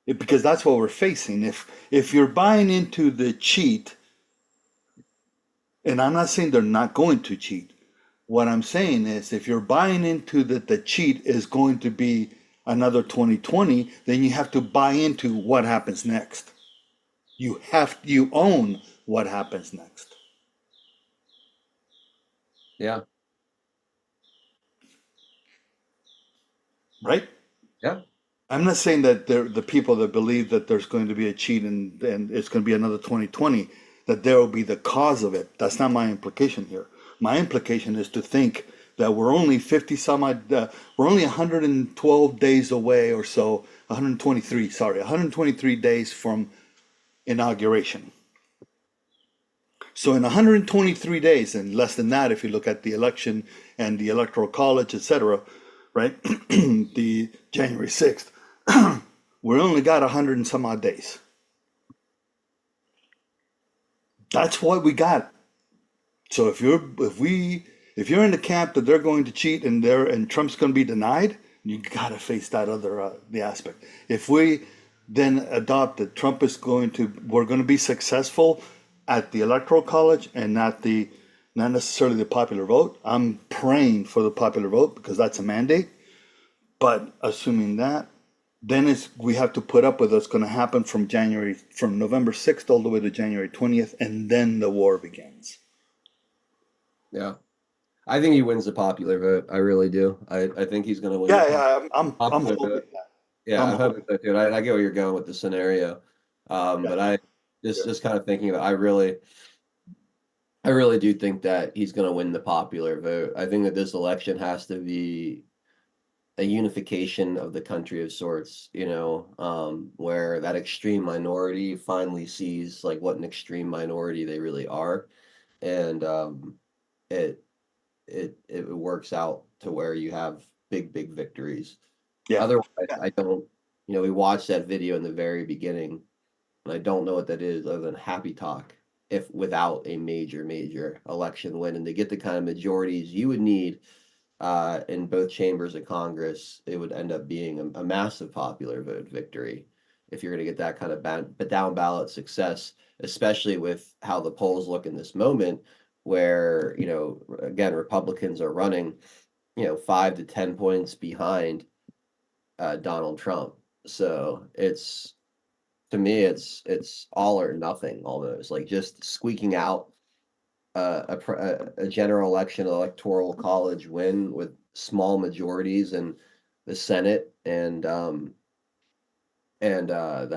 to, because that's what we're facing. If you're buying into the cheat, and I'm not saying they're not going to cheat. What I'm saying is, if you're buying into that the cheat is going to be another 2020, then you have to buy into what happens next. You own what happens next. Yeah. Right? Yeah. I'm not saying that the people that believe that there's going to be a cheat and it's going to be another 2020, that there will be the cause of it. That's not my implication here. My implication is to think that we're only 112 days away or so, 123 days from inauguration. So in 123 days, and less than that if you look at the election and the electoral college, etc., right? The January 6th, we only got 100 and some odd days. That's what we got. So if you're in the camp that they're going to cheat and Trump's going to be denied, you got to face that other the aspect. If we then adopt that we're going to be successful at the electoral college and not necessarily the popular vote. I'm praying for the popular vote because that's a mandate. But assuming that, then we have to put up with what's going to happen from November 6th all the way to January 20th, and then the war begins. Yeah. I think he wins the popular vote. I really do. I think he's going to win. I'm hoping vote. that. Yeah, I'm hoping so too. I get where you're going with the scenario. But I just kind of thinking about, I really do think that he's going to win the popular vote. I think that this election has to be a unification of the country of sorts, where that extreme minority finally sees like what an extreme minority they really are. And it works out to where you have big victories. Yeah. Otherwise, I don't, we watched that video in the very beginning, and I don't know what that is other than happy talk. If without a major election win, and to get the kind of majorities you would need in both chambers of Congress, it would end up being a massive popular vote victory if you're going to get that kind of down ballot success, especially with how the polls look in this moment, where, again, Republicans are running, 5 to 10 points behind Donald Trump. So to me, it's all or nothing almost, like just squeaking out a general election electoral college win with small majorities in the Senate and the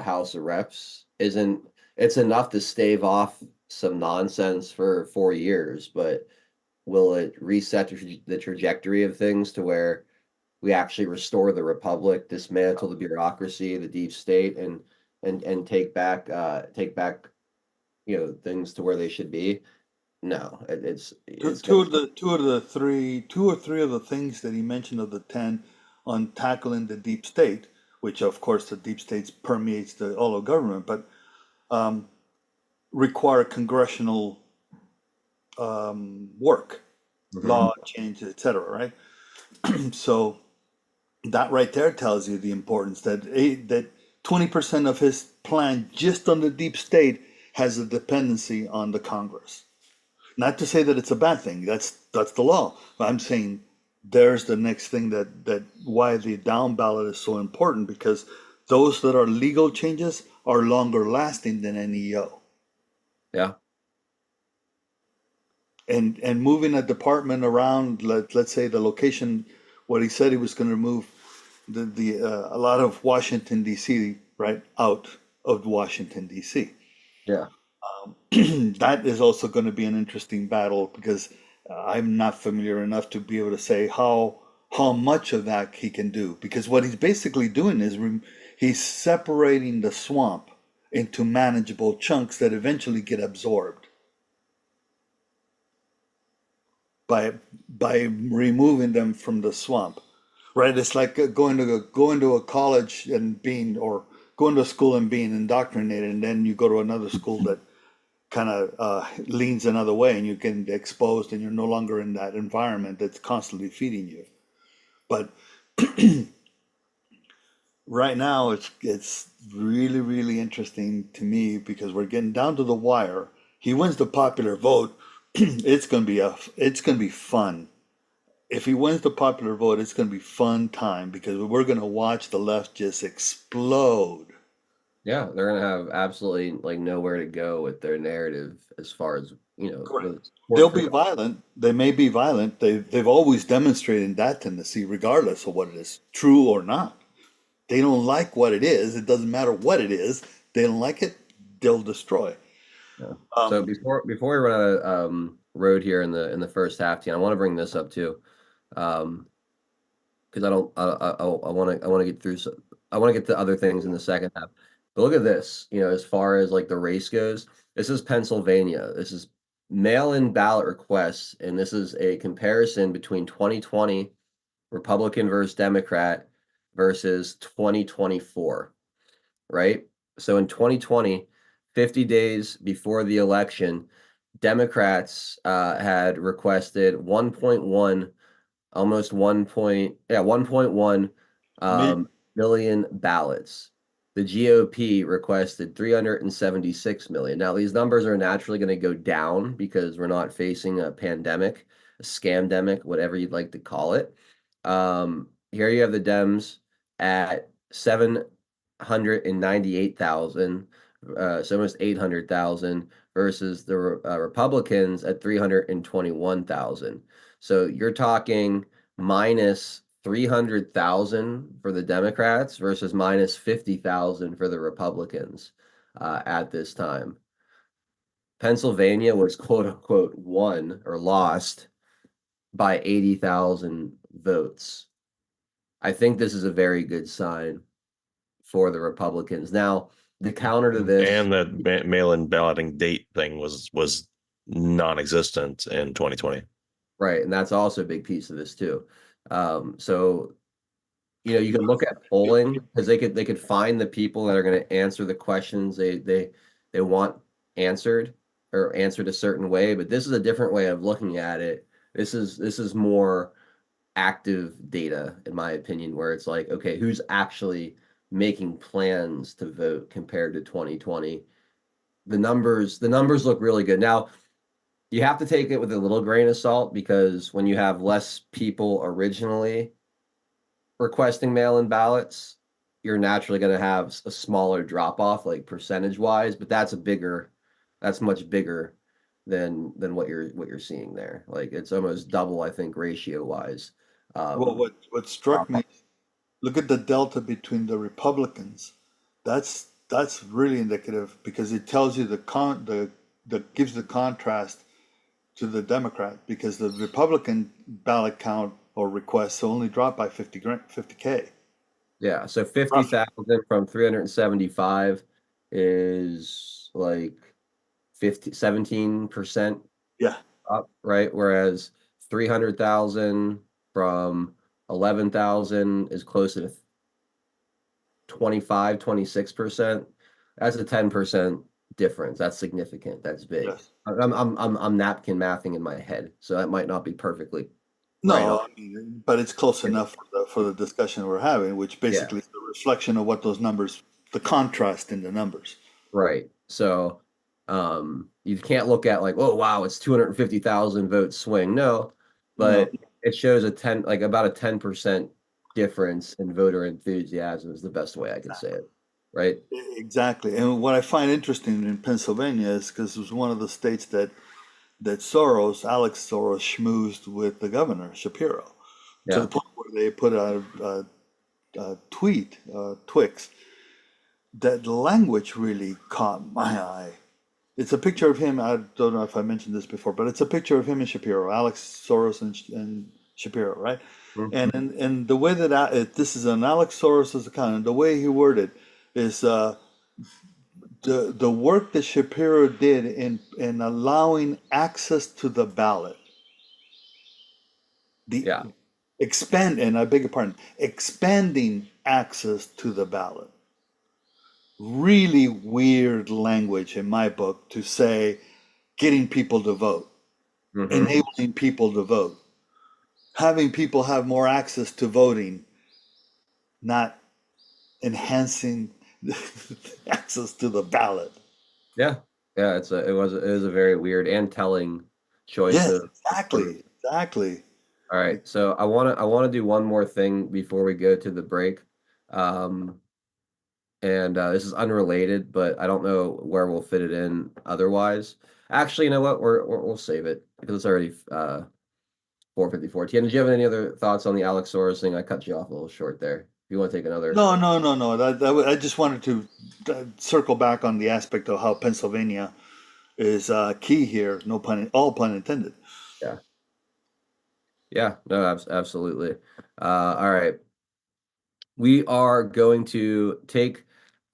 House of Reps isn't it's enough to stave off some nonsense for 4 years, but will it reset the trajectory of things to where we actually restore the republic, dismantle the bureaucracy, the deep state, and take back things to where they should be? No, it's Two gonna. of the two or three of the things that he mentioned of the 10 on tackling the deep state, which of course the deep state permeates all of government, but require congressional work, law changes, etc. Right? So that right there tells you the importance that 20% of his plan just on the deep state has a dependency on the Congress. Not to say that it's a bad thing. That's the law. But I'm saying there's the next thing that why the down ballot is so important, because those that are legal changes are longer lasting than an EO. Yeah. And moving a department around, let's say the location, what he said he was going to move a lot of Washington D.C. right out of Washington D.C. Yeah. That is also going to be an interesting battle, because I'm not familiar enough to be able to say how much of that he can do, because what he's basically doing is he's separating the swamp into manageable chunks that eventually get absorbed by removing them from the swamp. Right? It's like going to a college and or going to a school and being indoctrinated, and then you go to another school that kind of leans another way, and you get exposed, and you're no longer in that environment that's constantly feeding you. But right now, it's really, really interesting to me, because we're getting down to the wire. He wins the popular vote. It's gonna be fun. If he wins the popular vote, it's going to be fun time, because we're going to watch the left just explode. Yeah, they're gonna have absolutely like nowhere to go with their narrative as far as They'll be violent. They may be violent. They've always demonstrated that tendency, regardless of what it is, true or not. They don't like what it is. It doesn't matter what it is. They don't like it. They'll destroy. Yeah. So before we run out of road here in the first half, team, I want to bring this up too, because I want to get through. I want to get to other things in the second half. But look at this. As far as like the race goes, this is Pennsylvania. This is mail-in ballot requests, and this is a comparison between 2020 Republican versus Democrat versus 2024. Right? So in 2020, 50 days before the election, Democrats had requested 1.1, almost 1.1 million ballots. The GOP requested 376 million. Now, these numbers are naturally going to go down because we're not facing a pandemic, a scamdemic, whatever you'd like to call it. Here you have the Dems at 798,000, so almost 800,000, versus the Republicans at 321,000. So you're talking minus 300,000 for the Democrats versus minus 50,000 for the Republicans at this time. Pennsylvania was quote unquote won or lost by 80,000 votes. I think this is a very good sign for the Republicans. Now, the counter to this, and that mail-in balloting date thing was non-existent in 2020. Right, and that's also a big piece of this too. So you can look at polling, because they could find the people that are going to answer the questions they want answered, or answered a certain way. But this is a different way of looking at it. This is more active data, in my opinion, where it's like, okay, who's actually making plans to vote compared to 2020? The numbers look really good. Now, you have to take it with a little grain of salt because when you have less people originally requesting mail-in ballots, you're naturally going to have a smaller drop off, like percentage wise. But that's much bigger than what you're seeing there. Like it's almost double, I think, ratio wise. Well, what struck me, look at the delta between the Republicans. That's really indicative because it tells you the gives the contrast to the Democrat because the Republican ballot count or requests only dropped by 50K. Yeah, so 50,000 from 375 is like 17% Yeah. up, right? Whereas 300,000 from 11,000 is closer to 25, 26%. That's a 10% difference. That's significant. That's big. Yes. I'm napkin mathing in my head, so that might not be perfectly right No, on. I mean, but it's close enough for the discussion we're having, which basically is a reflection of what those numbers, the contrast in the numbers. Right. So you can't look at like, oh wow, it's 250,000 vote swing. No, No. but it shows about a 10% difference in voter enthusiasm is the best way I can say it. Right? Exactly. And what I find interesting in Pennsylvania is because it was one of the states that Alex Soros schmoozed with the governor, Shapiro, to the point where they put out a tweet, Twix, that language really caught my eye. It's a picture of him. I don't know if I mentioned this before, but it's a picture of him and Shapiro, Alex Soros and Shapiro, right? And the way that this is an Alex Soros' account, and the way he worded is the work that Shapiro did in allowing access to the ballot. And I beg your pardon, expanding access to the ballot. Really weird language in my book to say getting people to vote, enabling people to vote, having people have more access to voting, not enhancing access to the ballot. Yeah. Yeah, it was a very weird and telling choice Yes, of exactly. All right. So I want to do one more thing before we go to the break. And this is unrelated, but I don't know where we'll fit it in otherwise. Actually, you know what? We'll save it because it's already 4:54. Tian, did you have any other thoughts on the Alex Soros thing? I cut you off a little short there. If you want to take another. No. I just wanted to circle back on the aspect of how Pennsylvania is key here. All pun intended. Yeah. Yeah. No. Absolutely. All right. We are going to take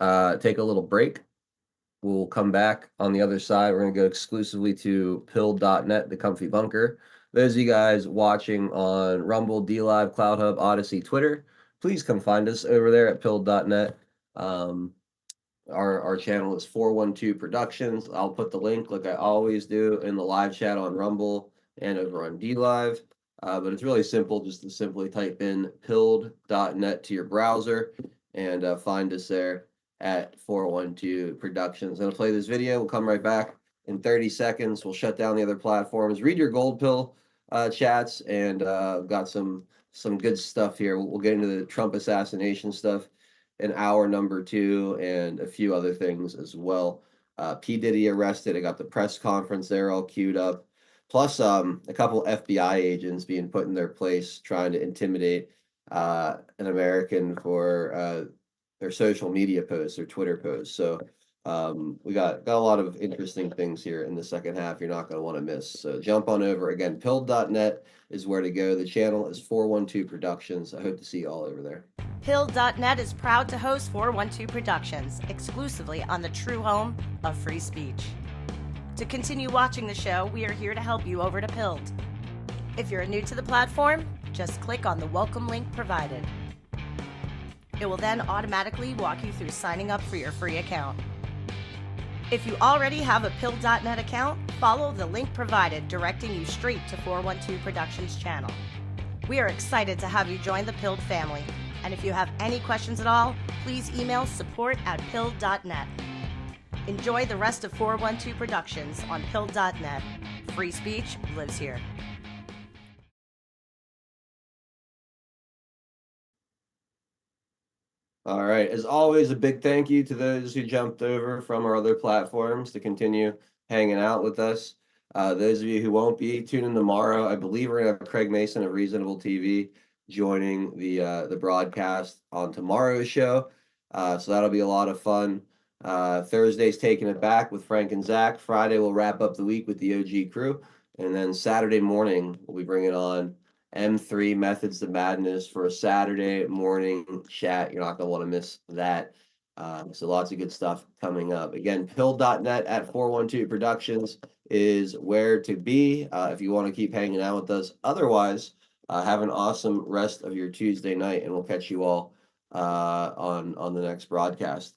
a little break. We'll come back on the other side. We're going to go exclusively to pill.net, the comfy bunker. Those of you guys watching on Rumble, D-Live, Cloud Hub, Odyssey, Twitter, please come find us over there at pill.net. Our channel is 412 Productions. I'll put the link, like I always do, in the live chat on Rumble and over on D-Live. But it's really simple, just to simply type in pilled.net to your browser and find us there at 412 Productions. I'm going to play this video. We'll come right back in 30 seconds. We'll shut down the other platforms. Read your gold pill chats, and got some good stuff here. We'll get into the Trump assassination stuff in hour number 2 and a few other things as well. P. Diddy arrested. I got the press conference there all queued up. Plus a couple FBI agents being put in their place trying to intimidate an American for their social media posts or Twitter posts. So we got a lot of interesting things here in the second half you're not going to want to miss. So jump on over. Again, pilled.net is where to go. The channel is 412 Productions. I hope to see you all over there. Pilled.net is proud to host 412 Productions, exclusively on the true home of free speech. To continue watching the show, we are here to help you over to Pilled. If you're new to the platform, just click on the welcome link provided. It will then automatically walk you through signing up for your free account. If you already have a Pilled.net account, follow the link provided directing you straight to 412 Productions channel. We are excited to have you join the Pilled family. And if you have any questions at all, please email support@pilled.net. Enjoy the rest of 412 Productions on pilled.net. Free speech lives here. All right. As always, a big thank you to those who jumped over from our other platforms to continue hanging out with us. Those of you who won't be, tune in tomorrow. I believe we're gonna have Craig Mason of Reasonable TV joining the broadcast on tomorrow's show. So that'll be a lot of fun. Thursday's Taking It Back with Frank and Zach. Friday we'll wrap up the week with the OG crew, and then Saturday morning we'll be bringing on M3 Methods to Madness for a Saturday morning chat. You're not going to want to miss that. So lots of good stuff coming up. Again, pill.net at 412 Productions is where to be if you want to keep hanging out with us. Otherwise, have an awesome rest of your Tuesday night, and we'll catch you all on the next broadcast.